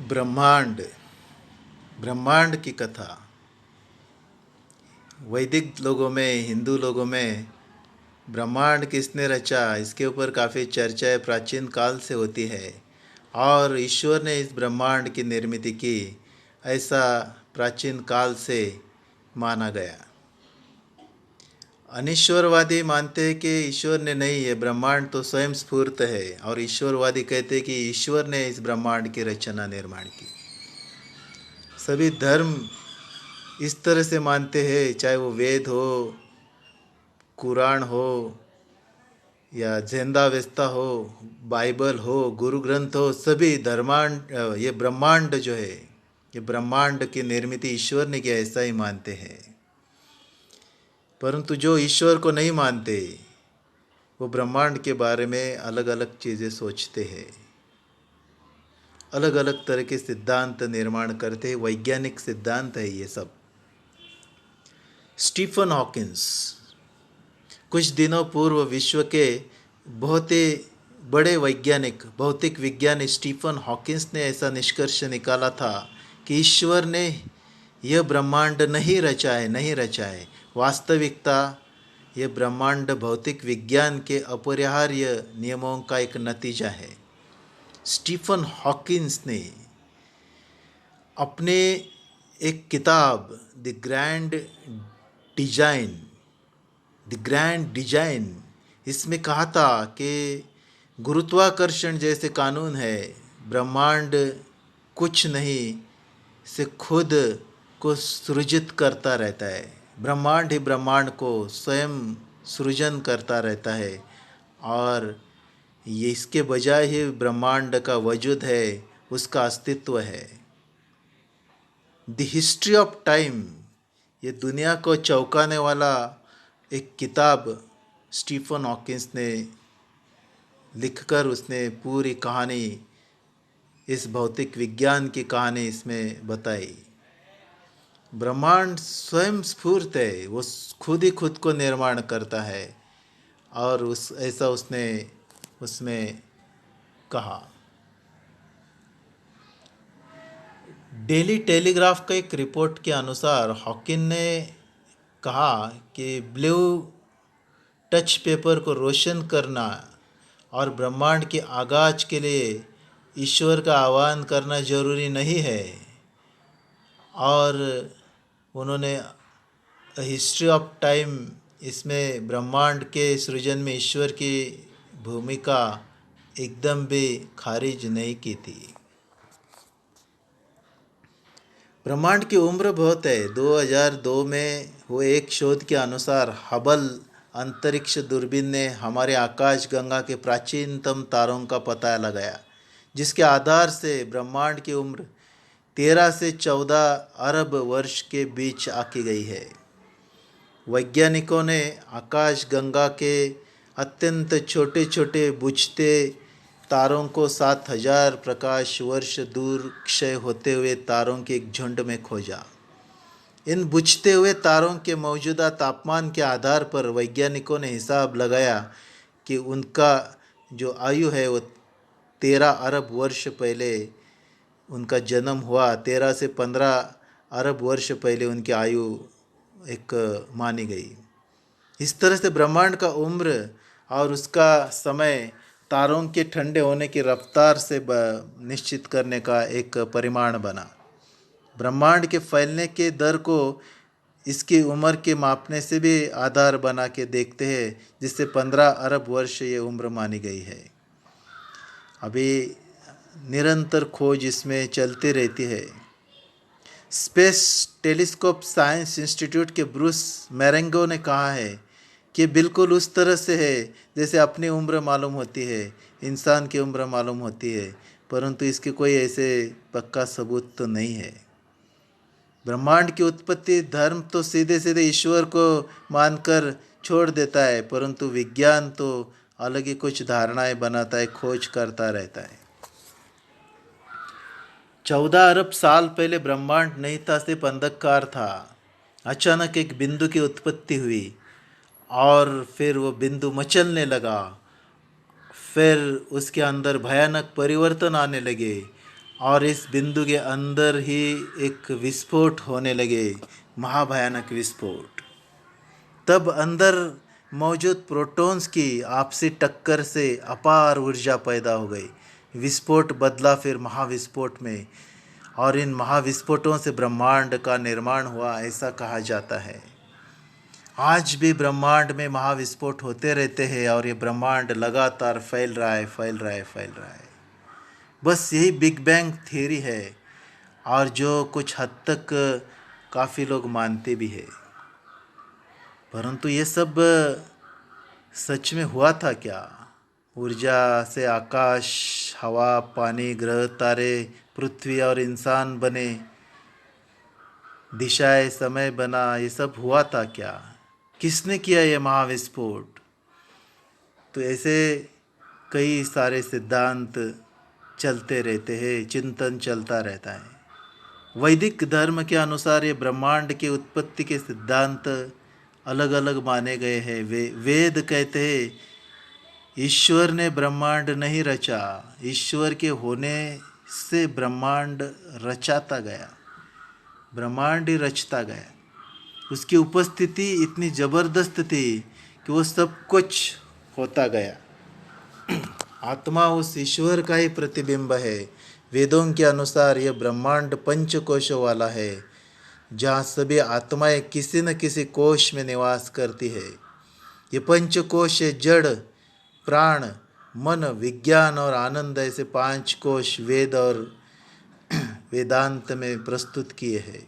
ब्रह्मांड ब्रह्मांड की कथा वैदिक लोगों में, हिंदू लोगों में ब्रह्मांड किसने रचा, इसके ऊपर काफ़ी चर्चाएं प्राचीन काल से होती है। और ईश्वर ने इस ब्रह्मांड की निर्मित की, ऐसा प्राचीन काल से माना गया। अनिश्वरवादी मानते हैं कि ईश्वर ने नहीं, ये ब्रह्मांड तो स्वयं स्फूर्त है। और ईश्वरवादी कहते हैं कि ईश्वर ने इस ब्रह्मांड की रचना निर्माण की। सभी धर्म इस तरह से मानते हैं, चाहे वो वेद हो, कुरान हो, या ज़ेंदावेस्ता हो, बाइबल हो, गुरु ग्रंथ हो, सभी धर्मांड ये ब्रह्मांड जो है, ये ब्रह्मांड की निर्मित ईश्वर ने किया, ऐसा ही मानते हैं। परंतु जो ईश्वर को नहीं मानते, वो ब्रह्मांड के बारे में अलग अलग चीज़ें सोचते हैं, अलग अलग तरह के सिद्धांत निर्माण करते हैं। वैज्ञानिक सिद्धांत है ये सब। स्टीफन हॉकिंस कुछ दिनों पूर्व विश्व के बहुत ही बड़े वैज्ञानिक, भौतिक विज्ञानी स्टीफन हॉकिंस ने ऐसा निष्कर्ष निकाला था कि ईश्वर ने यह ब्रह्मांड नहीं रचा है, नहीं रचा है। वास्तविकता यह ब्रह्मांड भौतिक विज्ञान के अपरिहार्य नियमों का एक नतीजा है। स्टीफन हॉकिंस ने अपने एक किताब डिजाइन द ग्रैंड डिजाइन इसमें कहा था कि गुरुत्वाकर्षण जैसे कानून है, ब्रह्मांड कुछ नहीं से खुद को सृजित करता रहता है। ब्रह्मांड ही ब्रह्मांड को स्वयं सृजन करता रहता है, और ये इसके बजाय ही ब्रह्मांड का वजूद है, उसका अस्तित्व है। द हिस्ट्री ऑफ टाइम, ये दुनिया को चौंकाने वाला एक किताब स्टीफन हॉकिंस ने लिखकर उसने पूरी कहानी, इस भौतिक विज्ञान की कहानी इसमें बताई। ब्रह्मांड स्वयं स्फूर्त है, वो खुद ही खुद को निर्माण करता है, और ऐसा उसने उसमें कहा। डेली टेलीग्राफ का एक रिपोर्ट के अनुसार हॉकिन ने कहा कि ब्लू टच पेपर को रोशन करना और ब्रह्मांड के आगाज के लिए ईश्वर का आह्वान करना जरूरी नहीं है। और उन्होंने हिस्ट्री ऑफ टाइम, इसमें ब्रह्मांड के सृजन में ईश्वर की भूमिका एकदम भी खारिज नहीं की थी। ब्रह्मांड की उम्र बहुत है। 2002 में हुए एक शोध के अनुसार हबल अंतरिक्ष दूरबीन ने हमारे आकाश गंगा के प्राचीनतम तारों का पता लगाया, जिसके आधार से ब्रह्मांड की उम्र 13 से 14 अरब वर्ष के बीच आकी गई है। वैज्ञानिकों ने आकाश गंगा के अत्यंत छोटे छोटे बुझते तारों को 7,000 प्रकाश वर्ष दूर क्षय होते हुए तारों के एक झुंड में खोजा। इन बुझते हुए तारों के मौजूदा तापमान के आधार पर वैज्ञानिकों ने हिसाब लगाया कि उनका जो आयु है वो 13 अरब वर्ष पहले उनका जन्म हुआ। 13 से 15 अरब वर्ष पहले उनकी आयु एक मानी गई। इस तरह से ब्रह्मांड का उम्र और उसका समय तारों के ठंडे होने की रफ्तार से निश्चित करने का एक परिमाण बना। ब्रह्मांड के फैलने के दर को इसकी उम्र के मापने से भी आधार बना के देखते हैं, जिससे 15 अरब वर्ष ये उम्र मानी गई है। अभी निरंतर खोज इसमें चलती रहती है। स्पेस टेलीस्कोप साइंस इंस्टीट्यूट के ब्रूस मैरेंगो ने कहा है कि बिल्कुल उस तरह से है जैसे अपनी उम्र मालूम होती है, इंसान की उम्र मालूम होती है, परंतु इसके कोई ऐसे पक्का सबूत तो नहीं है। ब्रह्मांड की उत्पत्ति धर्म तो सीधे सीधे ईश्वर को मानकर छोड़ देता है, परंतु विज्ञान तो अलग ही कुछ धारणाएं बनाता है, खोज करता रहता है। 14 अरब साल पहले ब्रह्मांड नहीं था, सिर्फ अंधकार था। अचानक एक बिंदु की उत्पत्ति हुई और फिर वो बिंदु मचलने लगा। फिर उसके अंदर भयानक परिवर्तन आने लगे और इस बिंदु के अंदर ही एक विस्फोट होने लगे, महाभयानक विस्फोट। तब अंदर मौजूद प्रोटॉन्स की आपसी टक्कर से अपार ऊर्जा पैदा हो गई। विस्फोट बदला फिर महाविस्फोट में, और इन महाविस्फोटों से ब्रह्मांड का निर्माण हुआ, ऐसा कहा जाता है। आज भी ब्रह्मांड में महाविस्फोट होते रहते हैं और ये ब्रह्मांड लगातार फैल रहा है, फैल रहा है, फैल रहा है। बस यही बिग बैंग थ्योरी है, और जो कुछ हद तक काफ़ी लोग मानते भी हैं। परंतु ये सब सच में हुआ था क्या? ऊर्जा से आकाश, हवा, पानी, ग्रह, तारे, पृथ्वी और इंसान बने, दिशाएं, समय बना, ये सब हुआ था क्या? किसने किया ये महाविस्फोट? तो ऐसे कई सारे सिद्धांत चलते रहते हैं, चिंतन चलता रहता है। वैदिक धर्म के अनुसार ये ब्रह्मांड की उत्पत्ति के सिद्धांत अलग अलग माने गए हैं। वेद कहते हैं ईश्वर ने ब्रह्मांड नहीं रचा, ईश्वर के होने से ब्रह्मांड रचाता गया, ब्रह्मांड ही रचता गया। उसकी उपस्थिति इतनी ज़बरदस्त थी कि वो सब कुछ होता गया। आत्मा उस ईश्वर का ही प्रतिबिंब है। वेदों के अनुसार यह ब्रह्मांड पंच कोशों वाला है, जहाँ सभी आत्माएं किसी न किसी कोश में निवास करती है। ये पंच कोश है जड़, प्राण, मन, विज्ञान और आनंद, ऐसे 5 कोश वेद और वेदांत में प्रस्तुत किए हैं।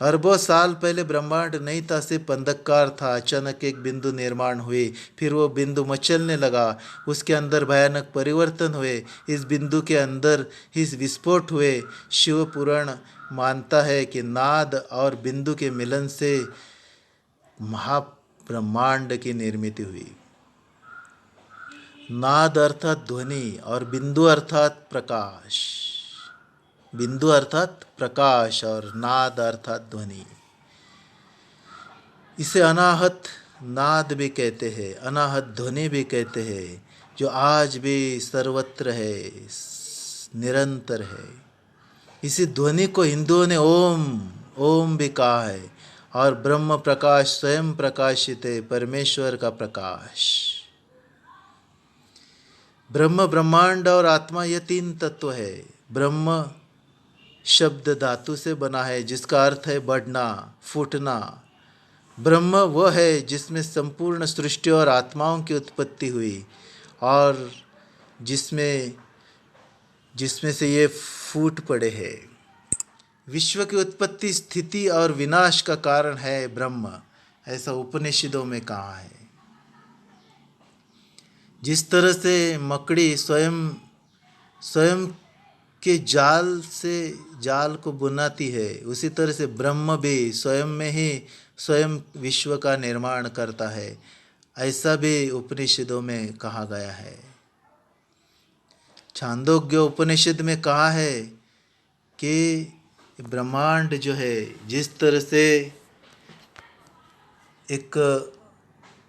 अरबों साल पहले ब्रह्मांड नहीं था, सिर्फ अंधकार था। अचानक एक बिंदु निर्माण हुई, फिर वो बिंदु मचलने लगा, उसके अंदर भयानक परिवर्तन हुए, इस बिंदु के अंदर ही विस्फोट हुए। शिव पुराण मानता है कि नाद और बिंदु के मिलन से महाब्रह्मांड की निर्मित हुई। नाद अर्थात ध्वनि और बिंदु अर्थात प्रकाश। बिंदु अर्थात प्रकाश और नाद अर्थात ध्वनि। इसे अनाहत नाद भी कहते हैं, अनाहत ध्वनि भी कहते हैं, जो आज भी सर्वत्र है, निरंतर है। इसी ध्वनि को हिंदुओं ने ओम, ओम भी कहा है। और ब्रह्म प्रकाश स्वयं प्रकाशित है, परमेश्वर का प्रकाश। ब्रह्म, ब्रह्मांड और आत्मा, ये 3 तत्व है। ब्रह्म शब्द धातु से बना है, जिसका अर्थ है बढ़ना, फूटना। ब्रह्म वह है जिसमें संपूर्ण सृष्टि और आत्माओं की उत्पत्ति हुई, और जिसमें से ये फूट पड़े हैं। विश्व की उत्पत्ति, स्थिति और विनाश का कारण है ब्रह्म, ऐसा उपनिषदों में कहा है। जिस तरह से मकड़ी स्वयं के जाल से जाल को बुनाती है, उसी तरह से ब्रह्म भी स्वयं में ही स्वयं विश्व का निर्माण करता है, ऐसा भी उपनिषदों में कहा गया है। छांदोग्य उपनिषद में कहा है कि ब्रह्मांड जो है, जिस तरह से एक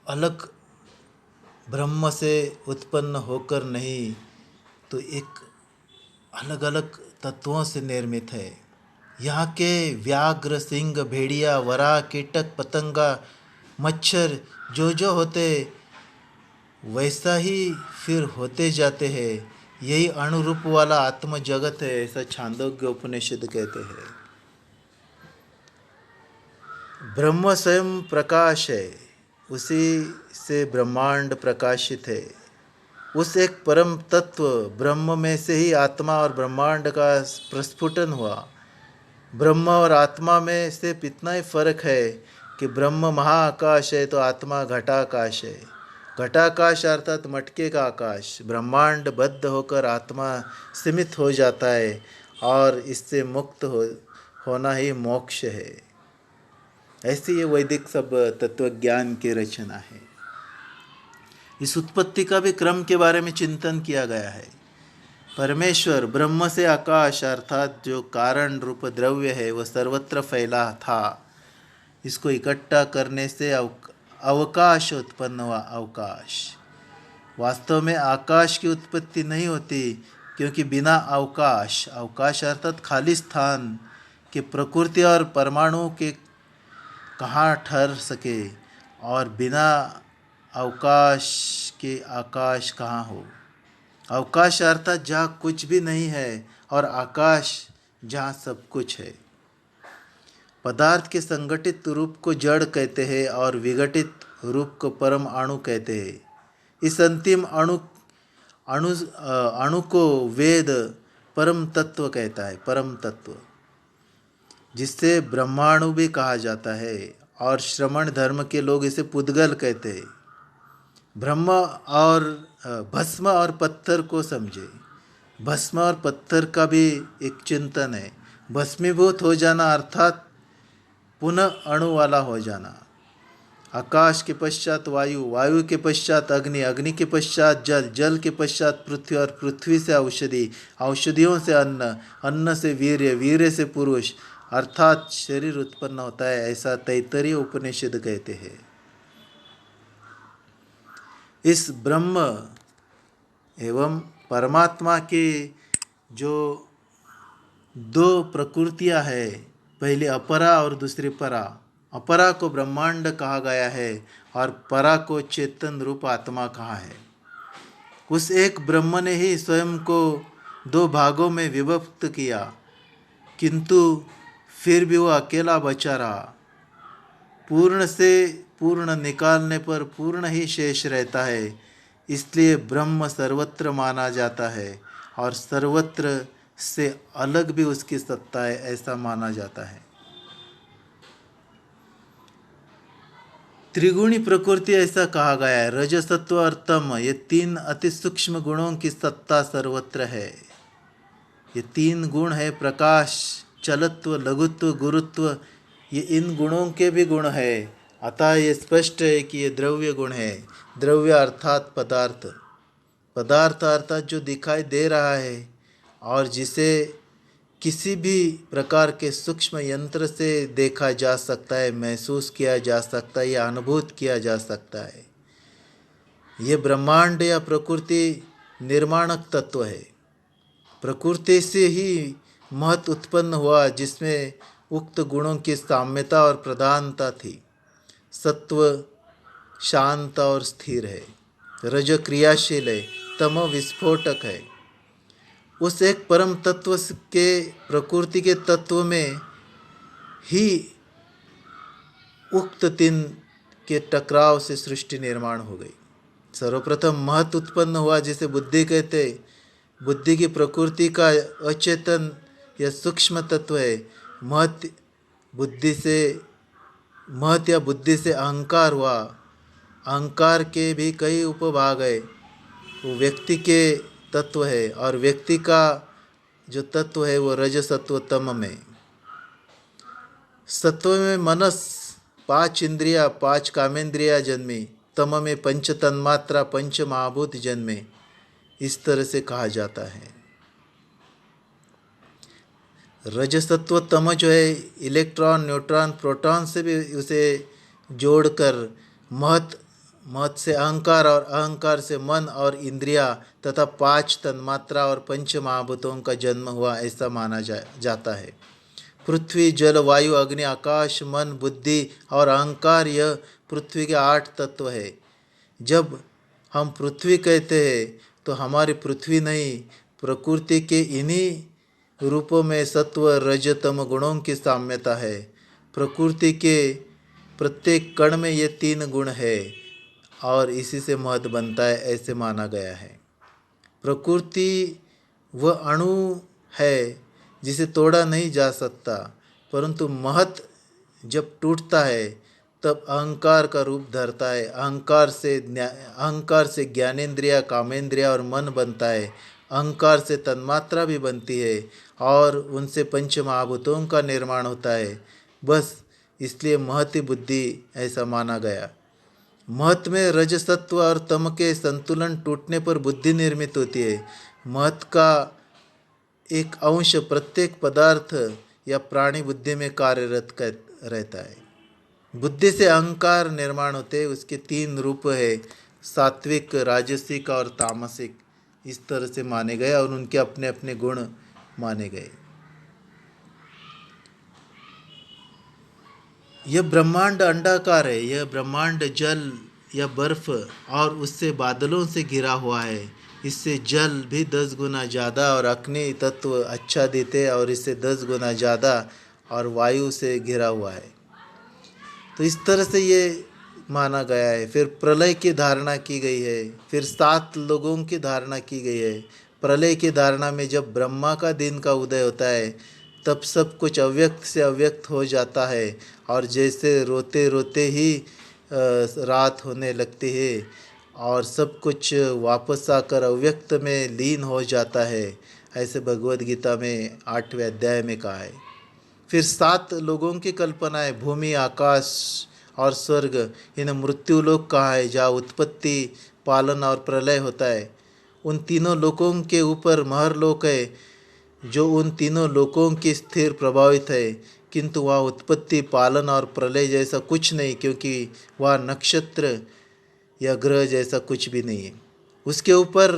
अलग ब्रह्म से उत्पन्न होकर नहीं, तो एक अलग अलग तत्वों से निर्मित है। यहाँ के व्याघ्र, सिंह, भेड़िया, वराह, कीटक, पतंगा, मच्छर जो होते वैसा ही फिर होते जाते हैं। यही अणुरूप वाला आत्म जगत है, ऐसा छांदोग्य उपनिषद कहते हैं। ब्रह्म स्वयं प्रकाश है, उसी से ब्रह्मांड प्रकाशित है। उस एक परम तत्व ब्रह्म में से ही आत्मा और ब्रह्मांड का प्रस्फुटन हुआ। ब्रह्म और आत्मा में से इतना ही फर्क है कि ब्रह्म महाआकाश है तो आत्मा घटाकाश है। घटाकाश अर्थात मटके का आकाश। ब्रह्मांड बद्ध होकर आत्मा सीमित हो जाता है, और इससे मुक्त होना ही मोक्ष है। ऐसी ये वैदिक सब तत्वज्ञान की रचना है। इस उत्पत्ति का भी क्रम के बारे में चिंतन किया गया है। परमेश्वर ब्रह्म से आकाश अर्थात जो कारण रूप द्रव्य है वह सर्वत्र फैला था। इसको इकट्ठा करने से अवकाश उत्पन्न हुआ। अवकाश वास्तव में आकाश की उत्पत्ति नहीं होती, क्योंकि बिना अवकाश, अवकाश अर्थात खाली स्थान के प्रकृति और परमाणु के कहाँ ठहर सके, और बिना अवकाश के आकाश कहाँ हो। अवकाश अर्थात जहाँ कुछ भी नहीं है, और आकाश जहाँ सब कुछ है। पदार्थ के संगठित रूप को जड़ कहते हैं और विघटित रूप को परम अणु कहते हैं। इस अंतिम अणु अणु अणु को वेद परम तत्व कहता है, परम तत्व, जिससे ब्रह्माणु भी कहा जाता है, और श्रमण धर्म के लोग इसे पुद्गल कहते हैं। ब्रह्म और भस्म और पत्थर को समझे। भस्म और पत्थर का भी एक चिंतन है। भस्मीभूत हो जाना अर्थात पुनः अणु वाला हो जाना। आकाश के पश्चात वायु, वायु के पश्चात अग्नि, अग्नि के पश्चात जल, जल के पश्चात पृथ्वी, और पृथ्वी से औषधि, औषधियों से अन्न, अन्न से वीर्य, वीर्य से पुरुष, अर्थात शरीर उत्पन्न होता है, ऐसा तैत्तरीय उपनिषद कहते हैं। इस ब्रह्म एवं परमात्मा के जो दो प्रकृतियां है, पहली अपरा और दूसरी परा। अपरा को ब्रह्मांड कहा गया है और परा को चेतन रूप आत्मा कहा है। उस एक ब्रह्म ने ही स्वयं को दो भागों में विभक्त किया, किंतु फिर भी वो अकेला बचा रहा। पूर्ण से पूर्ण निकालने पर पूर्ण ही शेष रहता है, इसलिए ब्रह्म सर्वत्र माना जाता है, और सर्वत्र से अलग भी उसकी सत्ता है, ऐसा माना जाता है। त्रिगुणी प्रकृति ऐसा कहा गया है। रज, सत्व और तम, ये तीन अति सूक्ष्म गुणों की सत्ता सर्वत्र है। ये तीन गुण है, प्रकाश, चलत्व, लघुत्व, गुरुत्व, ये इन गुणों के भी गुण है। अतः ये स्पष्ट है कि ये द्रव्य गुण है। द्रव्य अर्थात पदार्थ, पदार्थ अर्थात जो दिखाई दे रहा है और जिसे किसी भी प्रकार के सूक्ष्म यंत्र से देखा जा सकता है, महसूस किया जा सकता है या अनुभूत किया जा सकता है। ये ब्रह्मांड या प्रकृति निर्माणक तत्व है। प्रकृति से ही महत उत्पन्न हुआ, जिसमें उक्त गुणों की साम्यता और प्रधानता थी। सत्व शांत और स्थिर है, रज क्रियाशील है, तम विस्फोटक है। उस एक परम तत्व के प्रकृति के तत्व में ही उक्त तीन के टकराव से सृष्टि निर्माण हो गई। सर्वप्रथम महत उत्पन्न हुआ, जिसे बुद्धि कहते। बुद्धि की प्रकृति का अचेतन या सूक्ष्म तत्व है। महत या बुद्धि से अहंकार हुआ। अहंकार के भी कई उपभाग है। वो व्यक्ति के तत्व है, और व्यक्ति का जो तत्व है वो रज, सत्व, तम में। सत्व में मनस, 5 इंद्रिया, 5 कामेंद्रिया जन्मी। तम में 5 तन्मात्रा, 5 महाभूत जन्मे। इस तरह से कहा जाता है। रज, सत्व, तम जो है, इलेक्ट्रॉन, न्यूट्रॉन, प्रोटॉन से भी उसे जोड़कर महत से अहंकार, और अहंकार से मन और इंद्रिया तथा 5 तन्मात्रा और 5 महाभूतों का जन्म हुआ, ऐसा माना जाता है। पृथ्वी, जल, वायु, अग्नि, आकाश, मन, बुद्धि और अहंकार, यह पृथ्वी के 8 तत्व है। जब हम पृथ्वी कहते हैं तो हमारी पृथ्वी नहीं, प्रकृति के इन्हीं रूपों में सत्व, रज, तम गुणों की साम्यता है। प्रकृति के प्रत्येक कण में ये 3 गुण है, और इसी से महत बनता है, ऐसे माना गया है। प्रकृति वह अणु है जिसे तोड़ा नहीं जा सकता, परंतु महत जब टूटता है तब अहंकार का रूप धरता है। अहंकार से ज्ञानेंद्रिया, कामेंद्रिया और मन बनता है। अहंकार से तन्मात्रा भी बनती है, और उनसे 5 महाभूतों का निर्माण होता है। बस इसलिए महति बुद्धि ऐसा माना गया। महत में रज, सत्व और तम के संतुलन टूटने पर बुद्धि निर्मित होती है। महत का एक अंश प्रत्येक पदार्थ या प्राणी बुद्धि में कार्यरत रहता है। बुद्धि से अहंकार निर्माण होते हैं। उसके 3 रूप है, सात्विक, राजसिक और तामसिक। इस तरह से माने गए और उनके अपने अपने गुण माने गए। यह ब्रह्मांड अंडाकार है, यह ब्रह्मांड जल या बर्फ और उससे बादलों से घिरा हुआ है। इससे जल भी 10 गुना ज़्यादा और अग्नि तत्व आच्छादित है और इससे 10 गुना ज़्यादा और वायु से घिरा हुआ है। तो इस तरह से ये माना गया है। फिर प्रलय की धारणा की गई है, फिर 7 लोगों की धारणा की गई है। प्रलय की धारणा में जब ब्रह्मा का दिन का उदय होता है तब सब कुछ अव्यक्त से अव्यक्त हो जाता है और जैसे रोते रोते ही रात होने लगती है और सब कुछ वापस आकर अव्यक्त में लीन हो जाता है, ऐसे भगवद गीता में 8वें अध्याय में कहा है। फिर 7 लोगों की कल्पना है, भूमि, आकाश और स्वर्ग। इन्हें मृत्युलोक कहा है, जहाँ उत्पत्ति, पालन और प्रलय होता है। उन तीनों लोकों के ऊपर महरलोक है, जो उन तीनों लोकों की स्थिर प्रभावित है, किंतु वहाँ उत्पत्ति, पालन और प्रलय जैसा कुछ नहीं, क्योंकि वहाँ नक्षत्र या ग्रह जैसा कुछ भी नहीं है। उसके ऊपर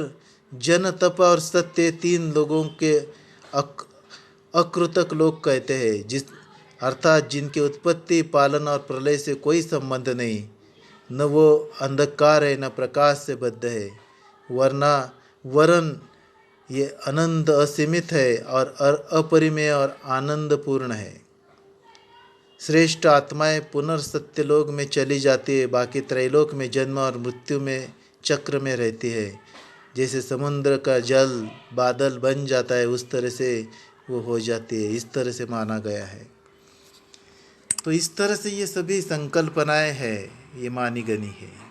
जन, तप और सत्य 3 लोगों के अकृतक लोग कहते हैं, जिस अर्थात जिनकी उत्पत्ति, पालन और प्रलय से कोई संबंध नहीं। न वो अंधकार है न प्रकाश से बद्ध है, वरन ये अनंत असीमित है और अपरिमेय और आनंदपूर्ण है। श्रेष्ठ आत्माएं पुनर्सत्यलोक में चली जाती है, बाकी त्रैलोक में जन्म और मृत्यु में चक्र में रहती है। जैसे समुद्र का जल बादल बन जाता है उस तरह से वो हो जाती है, इस तरह से माना गया है। तो इस तरह से ये सभी संकल्पनाएं हैं, ये मानी गनी है।